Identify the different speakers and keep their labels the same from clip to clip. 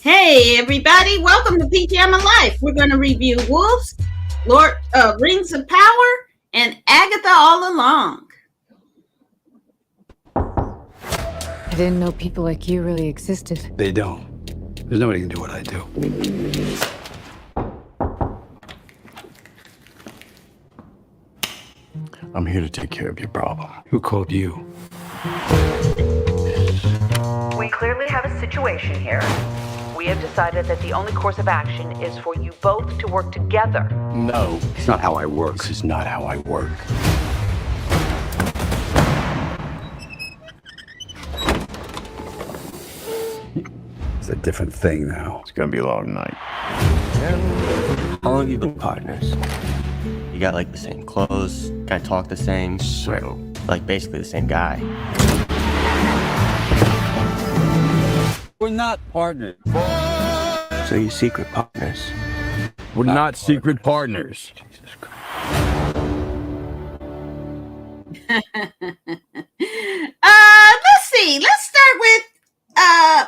Speaker 1: Hey everybody, welcome to PTM Life. We're going to review Wolves, Rings of Power, and Agatha All Along.
Speaker 2: I didn't know people like you really existed.
Speaker 3: They don't. There's nobody can do what I do. I'm here to take care of your problem. Who called you?
Speaker 4: We clearly have a situation here. We have decided that the only course of action is for you both to work together.
Speaker 3: No, it's not how I work. This is not how I work. It's a different thing now.
Speaker 5: It's gonna be a long night.
Speaker 6: How long have you been partners? You got like the same clothes, kind of talk the same,
Speaker 5: So,
Speaker 6: like basically the same guy.
Speaker 3: We're not partners.
Speaker 6: So you secret partners.
Speaker 5: we're not secret partners.
Speaker 3: Jesus Christ.
Speaker 1: Let's see. Let's start with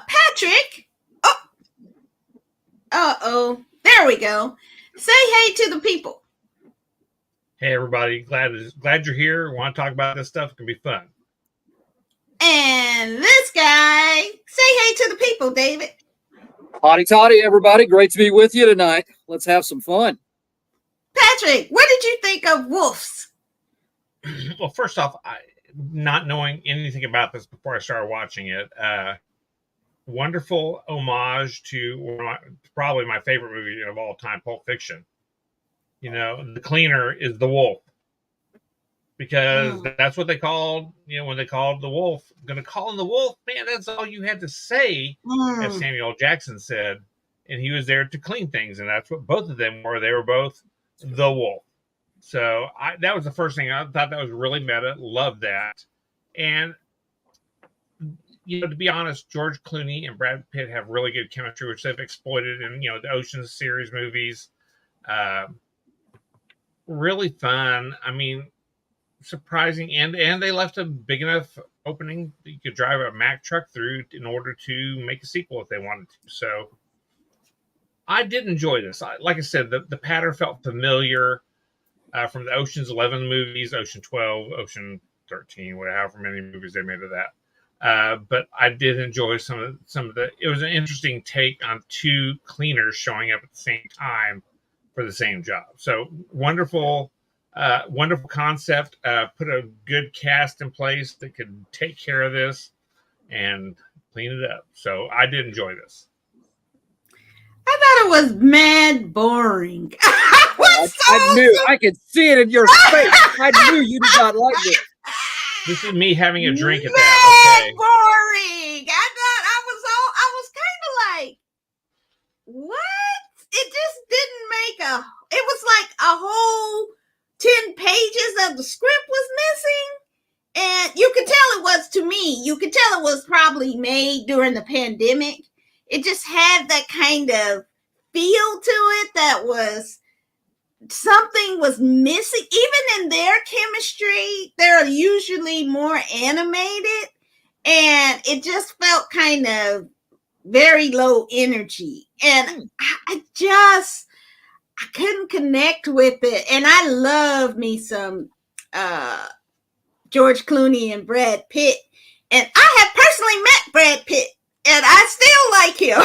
Speaker 1: Patrick. Oh, there we go. Say hey to the people.
Speaker 7: Hey everybody, glad you're here. Want to talk about this stuff? It can be fun.
Speaker 1: And this guy, say hey to the people, David.
Speaker 8: Hotty toddy, everybody. Great to be with you tonight. Let's have some fun.
Speaker 1: Patrick, what did you think of Wolves?
Speaker 7: Well, first off, not knowing anything about this before I started watching it, wonderful homage to probably my favorite movie of all time, Pulp Fiction. You know, the cleaner is the wolf. Because that's what they called, when they called the wolf. Going to call him the wolf, man, that's all you had to say, as Samuel Jackson said. And he was there to clean things, and that's what both of them were. They were both the wolf. So that was the first thing. I thought that was really meta. Loved that. And, to be honest, George Clooney and Brad Pitt have really good chemistry, which they've exploited in, the Ocean's series movies. Really fun. I mean, surprising, and they left a big enough opening that you could drive a Mack truck through in order to make a sequel if they wanted to. So I did enjoy this. Like I said, the pattern felt familiar from the Ocean's 11 movies, Ocean 12, Ocean 13, however many movies they made of that. But I did enjoy some of the. It was an interesting take on two cleaners showing up at the same time for the same job. So wonderful concept. Put a good cast in place that could take care of this and clean it up. So I did enjoy this.
Speaker 1: I thought it was mad boring.
Speaker 8: I knew. I could see it in your face. I knew you did not like this.
Speaker 7: This is me having a drink at that. Okay.
Speaker 1: Boring. I was kind of like, what? It just didn't make it was like a whole 10 pages of the script was missing. And you could tell it was, to me, you could tell it was probably made during the pandemic. It just had that kind of feel to it that was something was missing. Even in their chemistry, they're usually more animated. And it just felt kind of very low energy. And I couldn't connect with it. And I love me some George Clooney and Brad Pitt. And I have personally met Brad Pitt, and I still like him.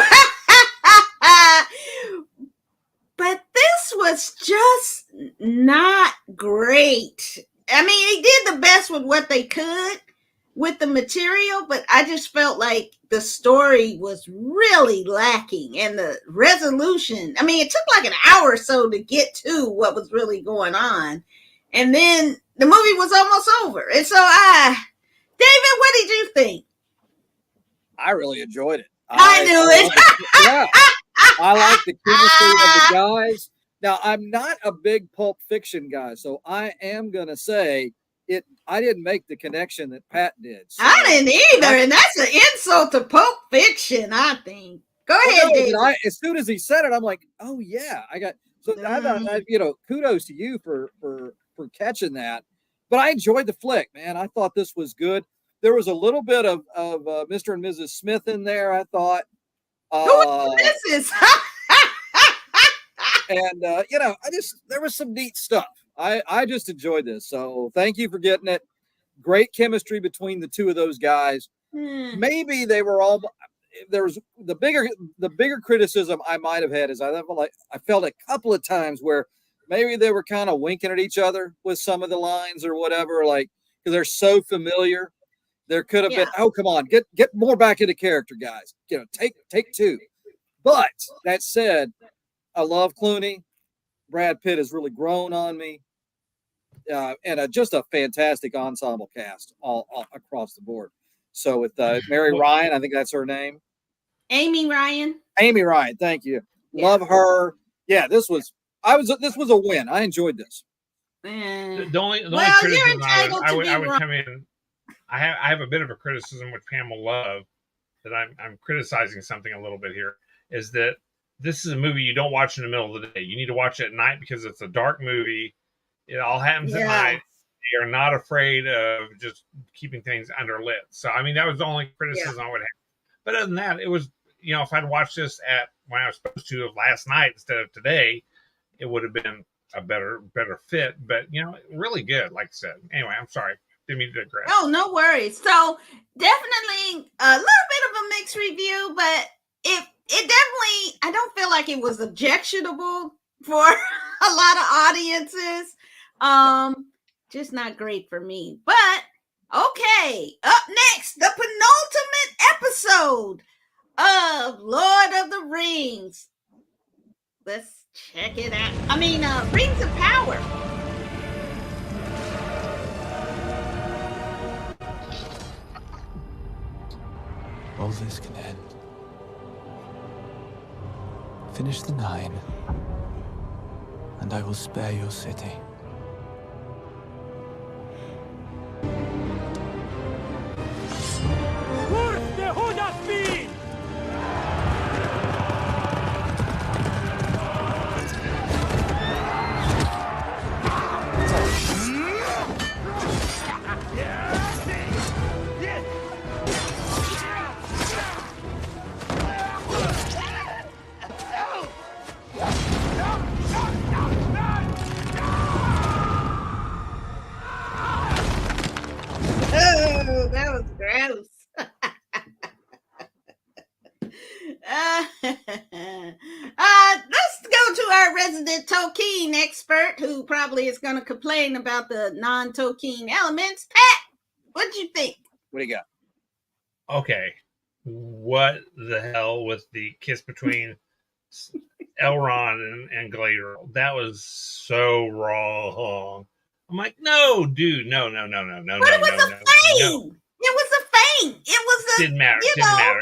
Speaker 1: But this was just not great. I mean, he did the best with what they could with the material, but I just felt like the story was really lacking, and the resolution. I mean, it took like an hour or so to get to what was really going on. And then the movie was almost over. And so David, what did you think?
Speaker 8: I really enjoyed it.
Speaker 1: I knew it.
Speaker 8: Yeah. I like the chemistry of the guys. Now, I'm not a big Pulp Fiction guy, so I am going to say I didn't make the connection that Pat did. So
Speaker 1: I didn't either, and that's an insult to Pulp Fiction, I think. Go ahead, David.
Speaker 8: As soon as he said it, I'm like, oh, yeah. I thought, kudos to you for catching that. But I enjoyed the flick, man. I thought this was good. There was a little bit of Mr. and Mrs. Smith in there, I thought.
Speaker 1: This is
Speaker 8: And there was some neat stuff. I just enjoyed this. So thank you for getting it. Great chemistry between the two of those guys. Maybe they were all. There was the bigger criticism I might have had is I felt a couple of times where maybe they were kind of winking at each other with some of the lines or whatever, like because they're so familiar. There could have been, oh, come on, get more back into character, guys. Take two. But that said, I love Clooney. Brad Pitt has really grown on me. And just a fantastic ensemble cast all across the board. So with Mary Ryan, I think that's her name.
Speaker 1: Amy Ryan.
Speaker 8: Amy Ryan, thank you. Yeah. Love her. Yeah, this was a win. I enjoyed this.
Speaker 7: The only criticism I would come in. I have a bit of a criticism which Pam will love that I'm criticizing something a little bit here is that this is a movie you don't watch in the middle of the day. You need to watch it at night because it's a dark movie. It all happens at night. They are not afraid of just keeping things underlit. So, I mean, that was the only criticism I would have. But other than that, it was, if I'd watched this at when I was supposed to of last night instead of today, it would have been a better fit. But, really good, like I said. Anyway, I'm sorry. Didn't mean to digress.
Speaker 1: Oh, no worries. So, definitely a little bit of a mixed review, but it definitely, I don't feel like it was objectionable for a lot of audiences. Just not great for me. But okay, up next, the penultimate episode of Lord of the Rings. Let's check it out. Rings of Power.
Speaker 9: All this can end. Finish the 9, and I will spare your city.
Speaker 1: That was gross. Let's go to our resident Tolkien expert who probably is going to complain about the non-Tolkien elements. Pat, what'd you think?
Speaker 8: What do you got?
Speaker 7: Okay. What the hell with the kiss between Elrond and Galadriel? That was so wrong. I'm like, no, dude, no.
Speaker 1: But it was a feint. It was a feint. It was a.
Speaker 7: Didn't matter.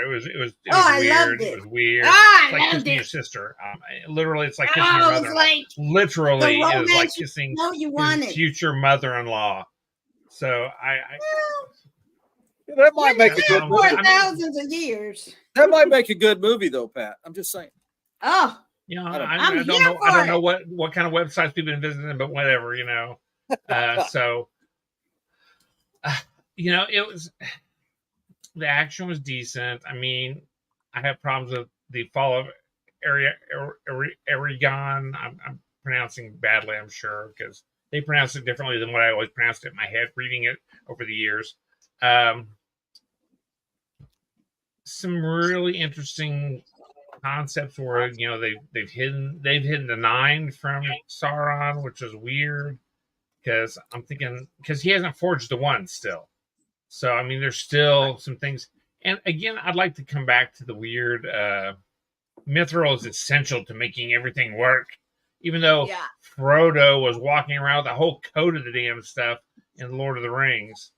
Speaker 7: It was weird.
Speaker 1: I loved it.
Speaker 7: It was weird.
Speaker 1: I
Speaker 7: it's like kissing your sister. Literally, it's like kissing your mother. Literally, it is like kissing his future mother-in-law. So
Speaker 8: that might make a good movie.
Speaker 1: For thousands of years.
Speaker 8: That might make a good movie, though, Pat. I'm just saying.
Speaker 1: Oh.
Speaker 7: I don't know what kind of websites we've been visiting, but whatever, it was, the action was decent. I mean, I have problems with the fall of Eragon. I'm pronouncing badly, I'm sure, because they pronounce it differently than what I always pronounced it in my head, reading it over the years. Some really interesting concepts where they've hidden the 9 from Sauron, which is weird because I'm thinking because he hasn't forged the 1 still. So I mean, there's still some things. And again, I'd like to come back to the weird. Mithril is essential to making everything work, even though Frodo was walking around with a whole coat of the damn stuff in Lord of the Rings.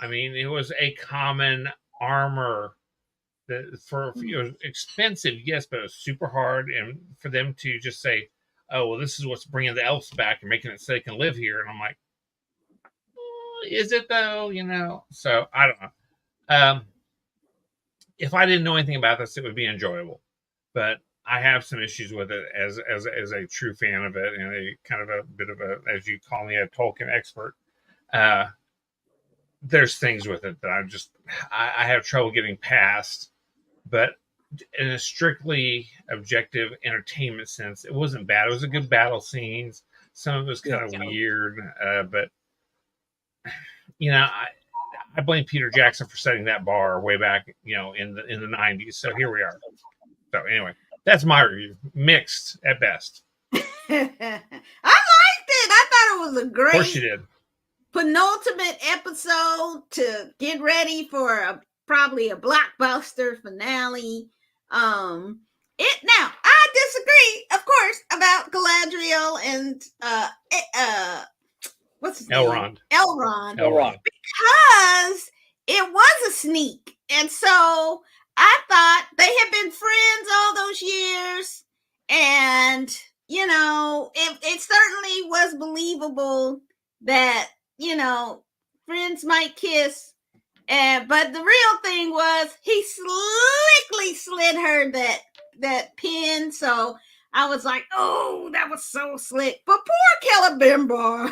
Speaker 7: I mean, it was a common armor. It was expensive, yes, but it was super hard. And for them to just say, "Oh, well, this is what's bringing the elves back and making it so they can live here," and I'm like, "Is it though?" So I don't know. If I didn't know anything about this, it would be enjoyable. But I have some issues with it as a true fan of it and a kind of a bit of a, as you call me, a Tolkien expert. There's things with it that I have trouble getting past. But in a strictly objective entertainment sense, it wasn't bad. It was a good battle scenes. Some of it was kind of weird, but I blame Peter Jackson for setting that bar way back, in the 90s. So here we are. So anyway, that's my review. Mixed at best.
Speaker 1: I liked it. I thought it was a great.
Speaker 7: Of course you did.
Speaker 1: Penultimate episode to get ready for probably a blockbuster finale. Now I disagree, of course, about Galadriel and what's his name? Elrond. Because it was a sneak. And so I thought they had been friends all those years. And, it certainly was believable that, friends might kiss. But the real thing was he slickly slid her that pin. So I was like, oh, that was so slick. But poor Celebrimbor.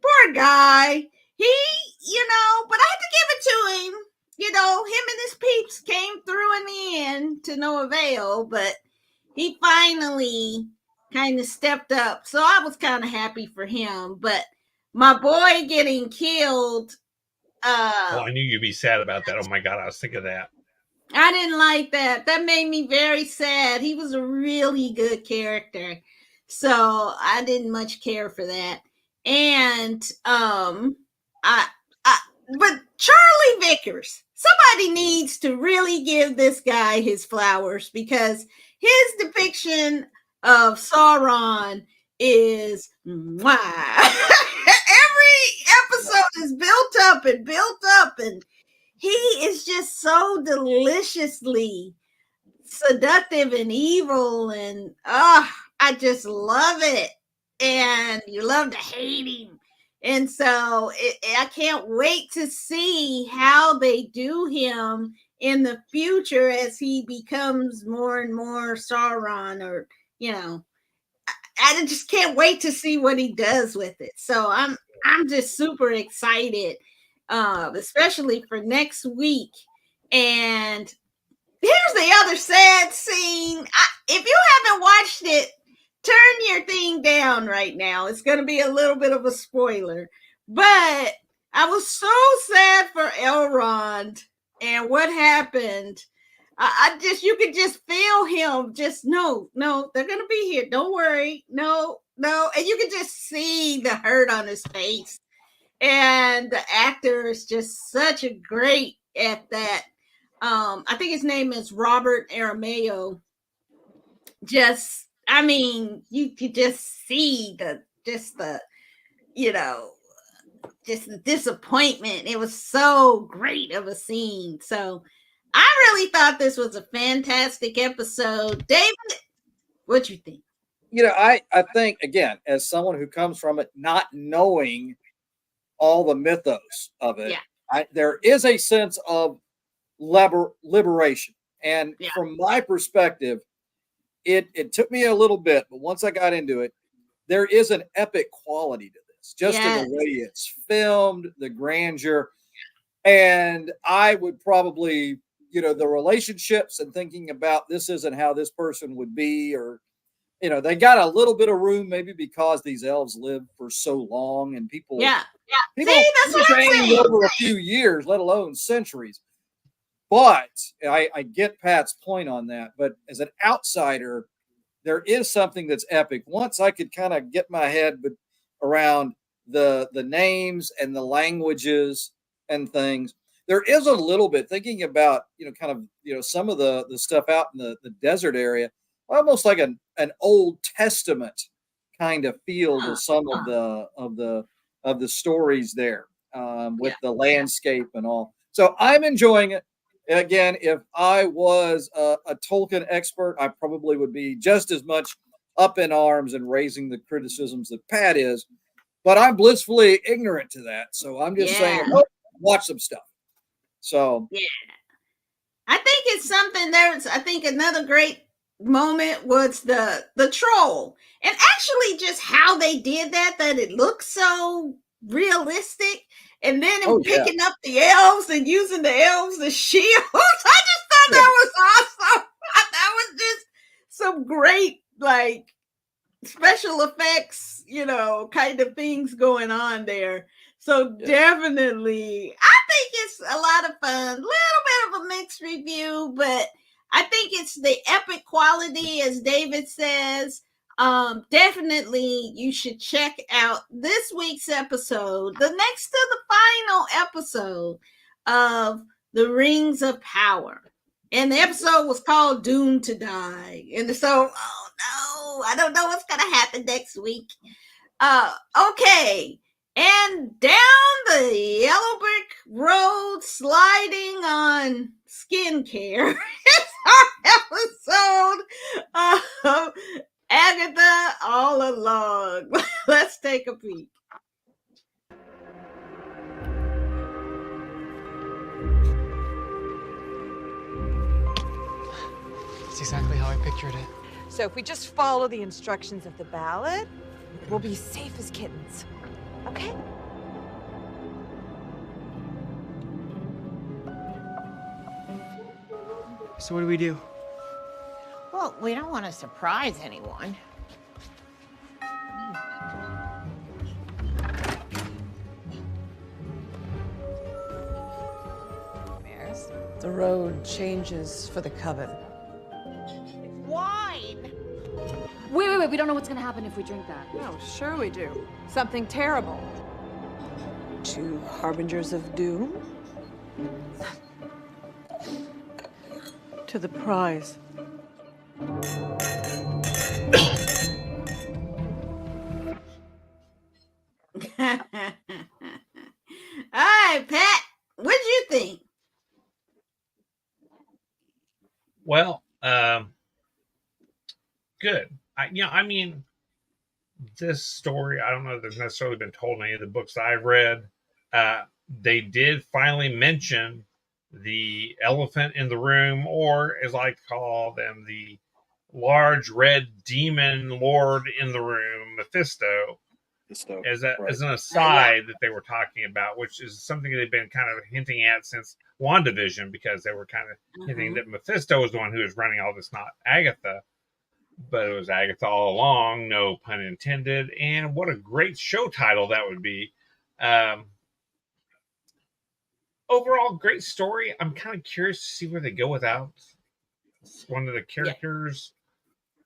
Speaker 1: Poor guy. He, but I had to give it to him. Him and his peeps came through in the end to no avail, but he finally kind of stepped up. So I was kind of happy for him. But my boy getting killed.
Speaker 7: I knew you'd be sad about that. Oh my God, I was thinking of that.
Speaker 1: I didn't like that. That made me very sad. He was a really good character. So I didn't much care for that. And but Charlie Vickers, somebody needs to really give this guy his flowers, because his depiction of Sauron is every episode is built up, and he is just so deliciously seductive and evil, and I just love it. And you love to hate him. And so I can't wait to see how they do him in the future as he becomes more and more Sauron, or, I just can't wait to see what he does with it. So I'm just super excited, especially for next week. And here's the other sad scene. If you haven't watched it, turn your thing down right now. It's going to be a little bit of a spoiler. But I was so sad for Elrond and what happened. You could just feel him. Just, no, they're going to be here. Don't worry. No. And you could just see the hurt on his face. And the actor is just such a great at that. I think his name is Robert Aramayo. You could just see the disappointment. It was so great of a scene. So I really thought this was a fantastic episode. David, what you think?
Speaker 8: I think, again, as someone who comes from it, not knowing all the mythos of it, there is a sense of liberation. And from my perspective, it took me a little bit, but once I got into it, there is an epic quality to this, just in the way it's filmed, the grandeur. And I would probably, the relationships and thinking about this isn't how this person would be, or, they got a little bit of room maybe because these elves live for so long, and people,
Speaker 1: see,
Speaker 8: that's what I'm saying, over a few years, let alone centuries. But I get Pat's point on that. But as an outsider, there is something that's epic. Once I could kind of get my head around the names and the languages and things, there is a little bit thinking about, some of the stuff out in the desert area, almost like an Old Testament kind of feel to some of the stories there, with the landscape and all. So I'm enjoying it. Again, if I was a Tolkien expert, I probably would be just as much up in arms and raising the criticisms that Pat is, but I'm blissfully ignorant to that. So I'm just saying, watch some stuff. So
Speaker 1: I think it's something I think another great moment was the troll, and actually just how they did that it looked so realistic. And then picking up the elves and using the elves as shields. I just thought that like special effects, kind of things going on there. So definitely, I think it's a lot of fun. Little bit of a mixed review, but I think it's the epic quality, as David says. Definitely you should check out this week's episode, the next to the final episode of The Rings of Power. And the episode was called Doomed to Die. And so, oh no, I don't know what's going to happen next week. Okay. And down the yellow brick road, sliding on skincare, is our episode of Agatha All Along. Let's take a peek.
Speaker 9: That's exactly how I pictured it.
Speaker 10: So if we just follow the instructions of the ballot, we'll be safe as kittens. Okay?
Speaker 9: So what do we do?
Speaker 11: Well, we don't want to surprise anyone.
Speaker 10: The road changes for the coven.
Speaker 11: Wine!
Speaker 2: Wait. We don't know what's gonna happen if we drink that.
Speaker 10: Oh, sure we do. Something terrible. 2 harbingers of doom. To the prize.
Speaker 1: All right, Pat, what'd you think?
Speaker 7: Well, good. I mean, this story, I don't know if there's necessarily been told in any of the books that I've read. They did finally mention the elephant in the room, or as I call them, the large red demon lord in the room, Mephisto, as an aside that they were talking about, which is something they've been kind of hinting at since WandaVision, because they were kind of hinting that Mephisto was the one who was running all this, not Agatha. But it was Agatha all along, no pun intended. And what a great show title that would be. Overall, great story. I'm kind of curious to see where they go without one of the characters,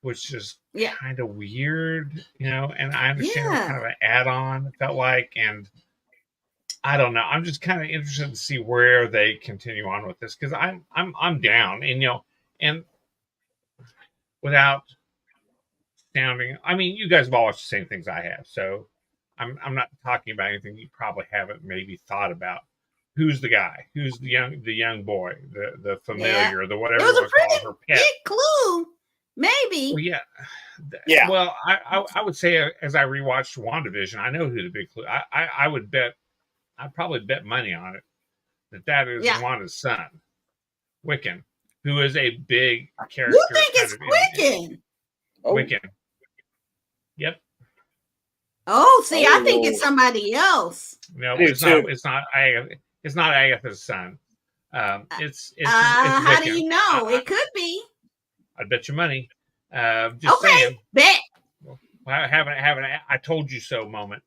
Speaker 7: which is kind of weird, and I understand it was kind of an add-on, it felt like, and I don't know. I'm just kind of interested to see where they continue on with this, because I'm down, and and without sounding, I mean, you guys have all watched the same things I have, so I'm not talking about anything you probably haven't maybe thought about. Who's the guy? Who's the young boy? The familiar, the whatever.
Speaker 1: It was a
Speaker 7: pretty her pet.
Speaker 1: big clue, maybe.
Speaker 7: Well, yeah. Well, I would say as I rewatched WandaVision, I know who the big clue. I would bet, I'd probably bet money on it that is Wanda's son, Wiccan, who is a big character.
Speaker 1: You think it's Wiccan?
Speaker 7: Wiccan. Yep.
Speaker 1: Oh, see, I think it's somebody else.
Speaker 7: No, it's not. It's not Agatha's son. It's
Speaker 1: how
Speaker 7: Wiccan.
Speaker 1: do you know? It could be.
Speaker 7: I'd bet you money. Just saying.
Speaker 1: Bet.
Speaker 7: I haven't I told you so moment.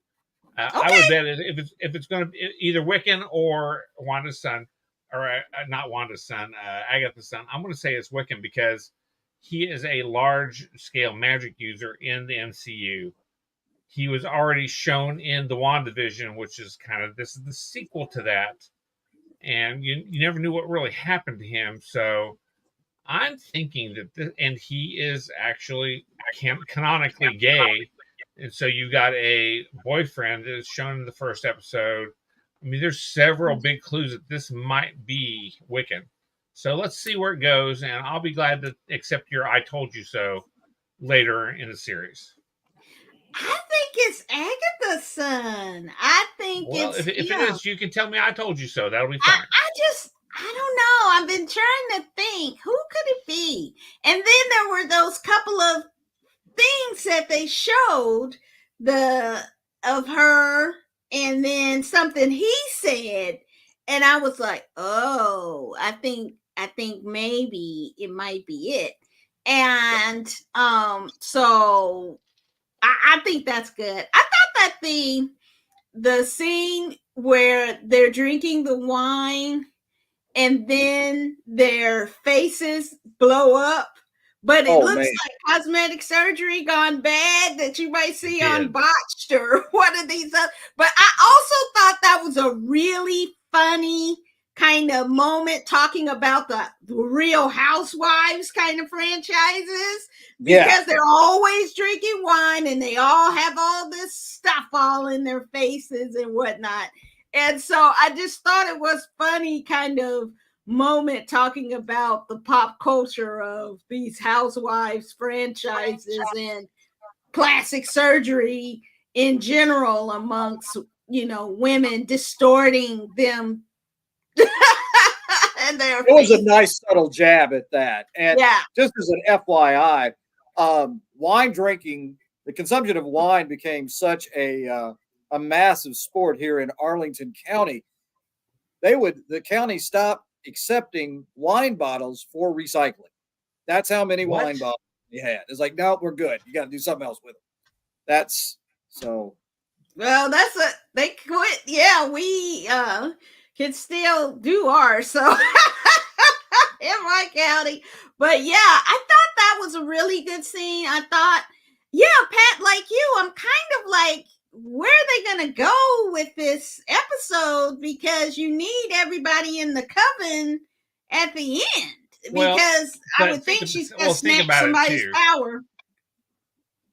Speaker 7: I would bet if it's going to be either Wiccan or Wanda's son, or not Wanda's son, Agatha's son. I'm going to say it's Wiccan, because he is a large scale magic user in the MCU. He was already shown in the WandaVision, which is this is the sequel to that. And you never knew what really happened to him. So I'm thinking that, and he is actually canonically gay. And so you got a boyfriend that is shown in the first episode. I mean, there's several big clues that this might be Wiccan. So let's see where it goes. And I'll be glad to accept your I told you so later in the series.
Speaker 1: I think it's Agatha's son. I think
Speaker 7: if it is, you can tell me I told you so. That'll be fine.
Speaker 1: I don't know. I've been trying to think. Who could it be? And then there were those couple of things that they showed of her, and then something he said, and I was like, oh, I think maybe it might be it. And so I think that's good. I thought that the scene where they're drinking the wine and then their faces blow up, but it looks like cosmetic surgery gone bad that you might see on Botched or one of these other. But I also thought that was a really funny kind of moment talking about the Real Housewives kind of franchises, because they're always drinking wine and they all have all this stuff all in their faces and whatnot. And so I just thought it was funny kind of moment talking about the pop culture of these housewives franchises and plastic surgery in general amongst, women, distorting them. And
Speaker 8: it was a nice subtle jab at that. And just as an FYI, wine drinking, the consumption of wine became such a massive sport here in Arlington County. The county stopped accepting wine bottles for recycling. That's how many wine bottles we had. It's like, no, we're good. You got to do something else with them. That's so.
Speaker 1: Well, they quit. Yeah, we can still do ours. So in my county, but yeah, I thought that was a really good scene. I thought, Pat, like you, I'm kind of like, where are they going to go with this episode? Because you need everybody in the coven at the end. Because I would think she's going to snatch somebody's power.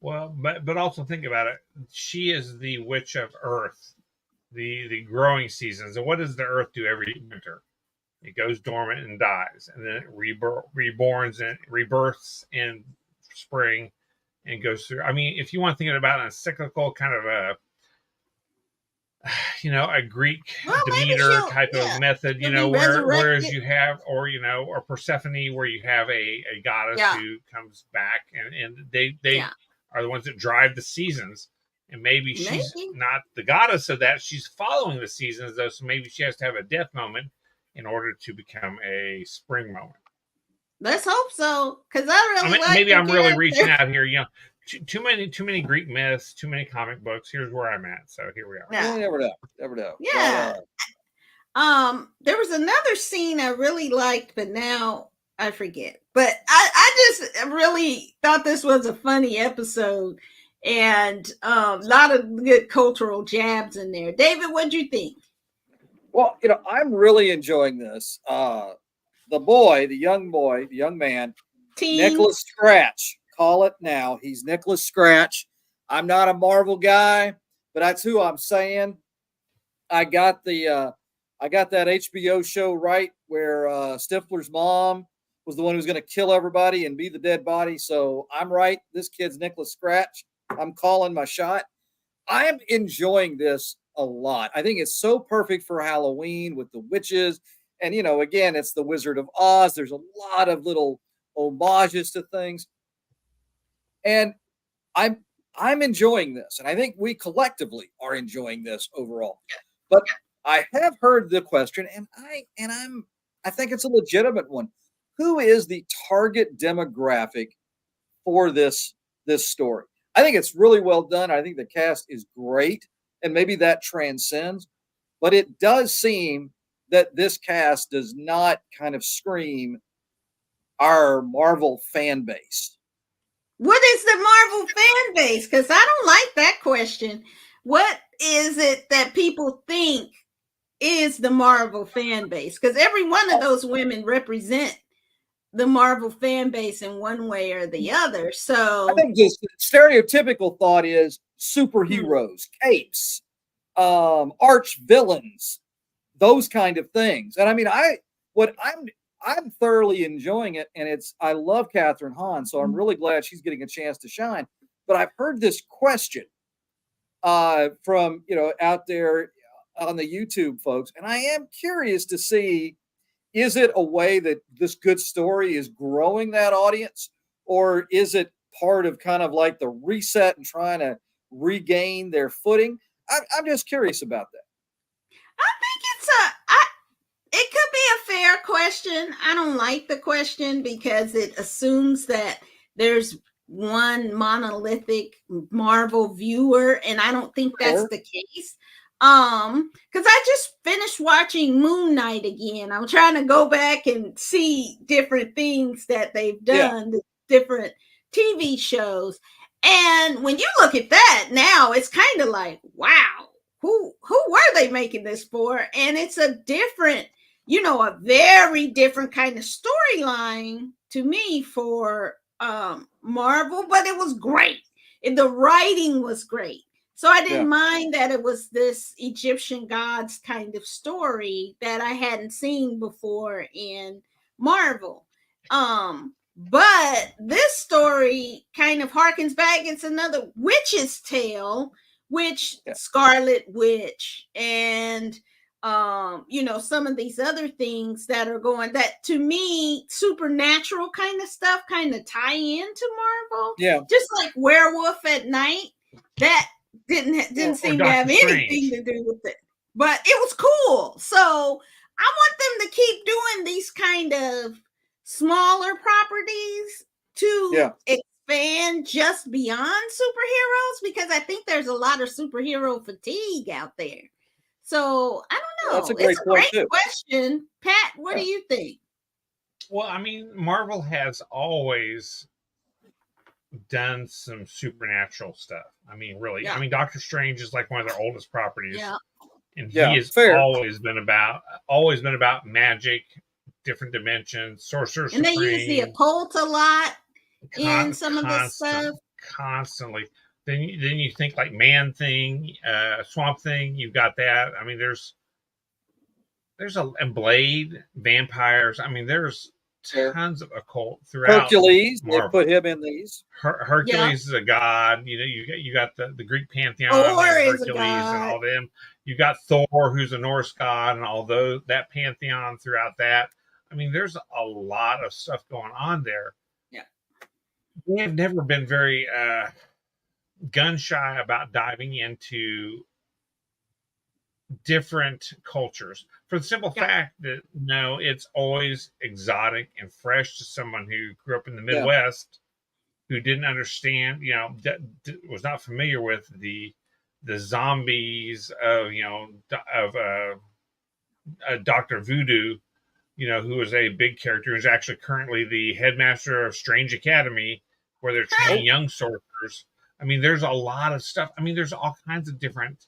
Speaker 7: Well, but also think about it. She is the witch of Earth, the growing seasons. And what does the Earth do every winter? It goes dormant and dies, and then it reborns and rebirths in spring and goes through. I mean, if you want to think about a cyclical kind of a Greek Demeter type of method, whereas you have, or Persephone, where you have a goddess who comes back, and they are the ones that drive the seasons. And maybe she's not the goddess of that. She's following the seasons, though. So maybe she has to have a death moment in order to become a spring moment.
Speaker 1: Let's hope so, because
Speaker 7: maybe I'm really reaching out here. Too many Greek myths, too many comic books. Here's where I'm at. So here we are.
Speaker 8: Yeah, never know.
Speaker 1: Yeah. There was another scene I really liked, but now I forget. But I just really thought this was a funny episode, and a lot of good cultural jabs in there. David, what'd you think?
Speaker 8: Well, I'm really enjoying this. The young man, Nicholas Scratch. Call it now. He's Nicholas Scratch. I'm not a Marvel guy, but that's who I'm saying. I got that HBO show right where Stifler's mom was the one who's going to kill everybody and be the dead body. So I'm right. This kid's Nicholas Scratch. I'm calling my shot. I am enjoying this a lot. I think it's so perfect for Halloween with the witches. And, again, it's the Wizard of Oz. There's a lot of little homages to things. And I'm enjoying this. And I think we collectively are enjoying this overall. But I have heard the question, and I think it's a legitimate one. Who is the target demographic for this story? I think it's really well done. I think the cast is great, and maybe that transcends. But it does seem that this cast does not kind of scream our Marvel fan base.
Speaker 1: What is the Marvel fan base? Because I don't like that question. What is it that people think is the Marvel fan base? Because every one of those women represent the Marvel fan base in one way or the other. So
Speaker 8: I think just stereotypical thought is superheroes, capes, arch villains, those kind of things. And I mean, I'm thoroughly enjoying it, and I love Catherine Hahn, so I'm really glad she's getting a chance to shine. But I've heard this question from out there on the YouTube folks, and I am curious to see, is it a way that this good story is growing that audience, or is it part of kind of like the reset and trying to regain their footing? I'm just curious about that.
Speaker 1: I think it could be a fair question. I don't like the question because it assumes that there's one monolithic Marvel viewer, and I don't think that's the case. Because I just finished watching Moon Knight again. I'm trying to go back and see different things that they've done, different TV shows. And when you look at that now, it's kind of like, wow, who were they making this for? And it's a different, a very different kind of storyline to me for Marvel, but it was great. The writing was great. So I didn't mind that it was this Egyptian gods kind of story that I hadn't seen before in Marvel. But this story kind of harkens back. It's another witch's tale, Scarlet Witch, and some of these other things that are going, that to me, supernatural kind of stuff kind of tie into Marvel.
Speaker 8: Yeah.
Speaker 1: Just like Werewolf at Night. That didn't seem to have anything to do with it, but it was cool. So I want them to keep doing these kind of smaller properties to expand just beyond superheroes, because I think there's a lot of superhero fatigue out there. So I don't know.
Speaker 8: That's a great
Speaker 1: question. Pat, what do you think?
Speaker 7: Well, I mean, Marvel has always done some supernatural stuff. I mean, really. I mean, Doctor Strange is like one of their oldest properties.
Speaker 1: Yeah.
Speaker 7: And he has always been about magic, different dimensions, Sorcerer Supreme.
Speaker 1: And they use the occult a lot in some of this stuff.
Speaker 7: Constantly. Then you think like Man Thing, Swamp Thing, you've got that. I mean, there's and Blade, vampires. I mean, there's tons of occult throughout.
Speaker 8: Hercules,
Speaker 7: Marvel.
Speaker 8: they put him in these.
Speaker 7: Hercules is a god. You got the Greek pantheon,
Speaker 1: Hercules
Speaker 7: and all them. You got Thor, who's a Norse god, and all that pantheon throughout that. I mean, there's a lot of stuff going on there.
Speaker 1: Yeah,
Speaker 7: we have never been very gun shy about diving into different cultures, for the simple fact that it's always exotic and fresh to someone who grew up in the Midwest, who didn't understand, was not familiar with the zombies of Dr. Voodoo, who is a big character, who's actually currently the headmaster of Strange Academy, where they're training young sorcerers. I mean, there's a lot of stuff. I mean, there's all kinds of different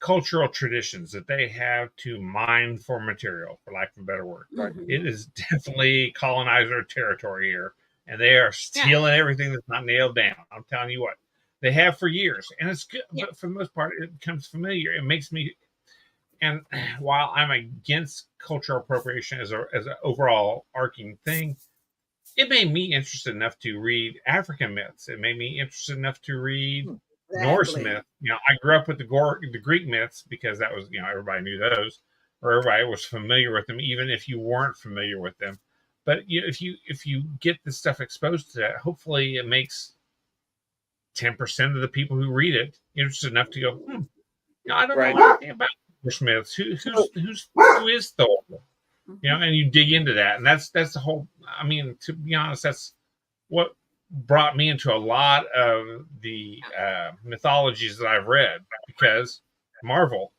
Speaker 7: cultural traditions that they have to mine for material, for lack of a better word.
Speaker 1: Mm-hmm.
Speaker 7: It is definitely colonizer territory here, and they are stealing everything that's not nailed down. I'm telling you what, they have for years, and it's good. But for the most part, it becomes familiar. It makes me, and while I'm against cultural appropriation as an overall arcing thing, it made me interested enough to read African myths. It made me interested enough to read Norse myth. I grew up with the Greek myths because that was, everybody knew those, or everybody was familiar with them, even if you weren't familiar with them. But if you get this stuff exposed to that, hopefully it makes 10% of the people who read it interested enough to go, I don't know anything about Norse myths. Who is Thor? And you dig into that, and that's the whole. I mean, to be honest, that's what brought me into a lot of the mythologies that I've read, because Marvel,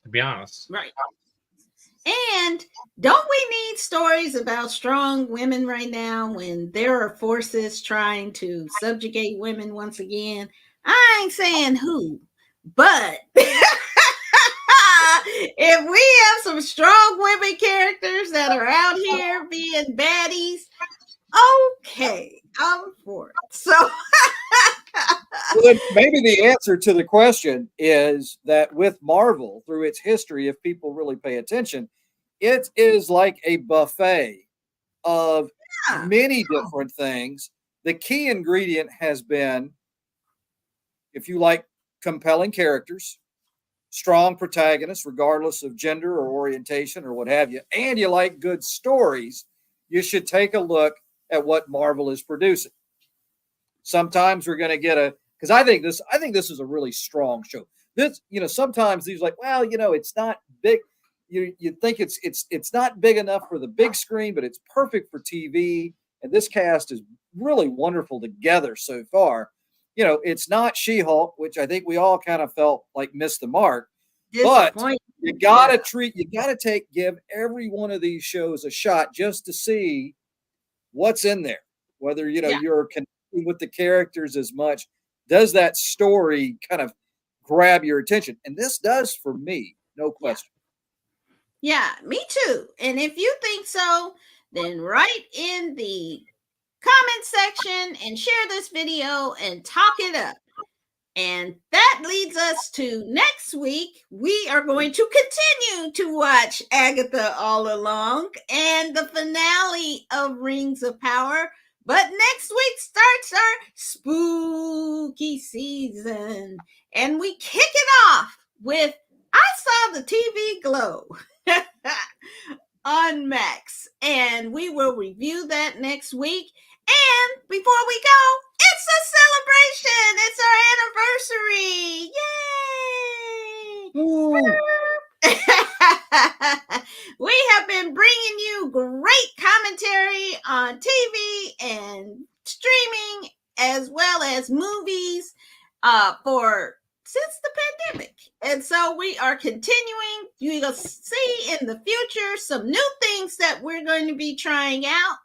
Speaker 7: to be honest.
Speaker 1: Right. And don't we need stories about strong women right now when there are forces trying to subjugate women once again? I ain't saying who, but if we have some strong women characters that are out here being baddies, okay, I'm for it. So
Speaker 8: well, then maybe the answer to the question is that with Marvel, through its history, if people really pay attention, it is like a buffet of many different things. The key ingredient has been, if you like compelling characters, strong protagonists, regardless of gender or orientation or what have you, and you like good stories, you should take a look at what Marvel is producing. Sometimes we're going to get because I think this is a really strong show. This, sometimes these like, well, it's not big. you think it's not big enough for the big screen, but it's perfect for TV. And this cast is really wonderful together so far. You know, it's not She-Hulk, which I think we all kind of felt like missed the mark. But you gotta give every one of these shows a shot just to see what's in there. Whether you're connecting with the characters as much, does that story kind of grab your attention? And this does for me, no question.
Speaker 1: Yeah, me too. And if you think so, then write in the comment section and share this video and talk it up. And that leads us to next week. We are going to continue to watch Agatha All Along and the finale of Rings of Power. But next week starts our spooky season. And we kick it off with I Saw the TV Glow on Max. And we will review that next week. And before we go, it's a celebration. It's our anniversary. Yay! We have been bringing you great commentary on TV and streaming as well as movies since the pandemic. And so we are continuing. You'll see in the future some new things that we're going to be trying out,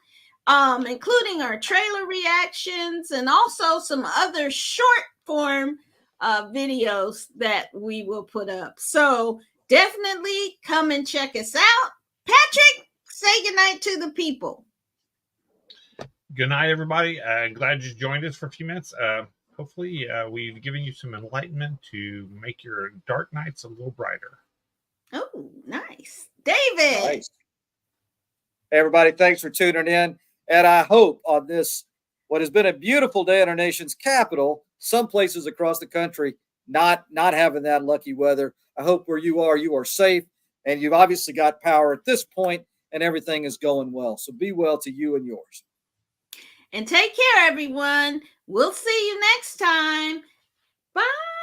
Speaker 1: including our trailer reactions and also some other short form videos that we will put up. So definitely come and check us out. Patrick, say goodnight to the people.
Speaker 7: Good night, everybody. Glad you joined us for a few minutes. Hopefully, we've given you some enlightenment to make your dark nights a little brighter.
Speaker 1: Oh, nice. David.
Speaker 8: Nice. Hey, everybody, thanks for tuning in. And I hope on this, what has been a beautiful day in our nation's capital, some places across the country not having that lucky weather. I hope where you are safe, and you've obviously got power at this point, and everything is going well. So be well to you and yours.
Speaker 1: And take care, everyone. We'll see you next time. Bye.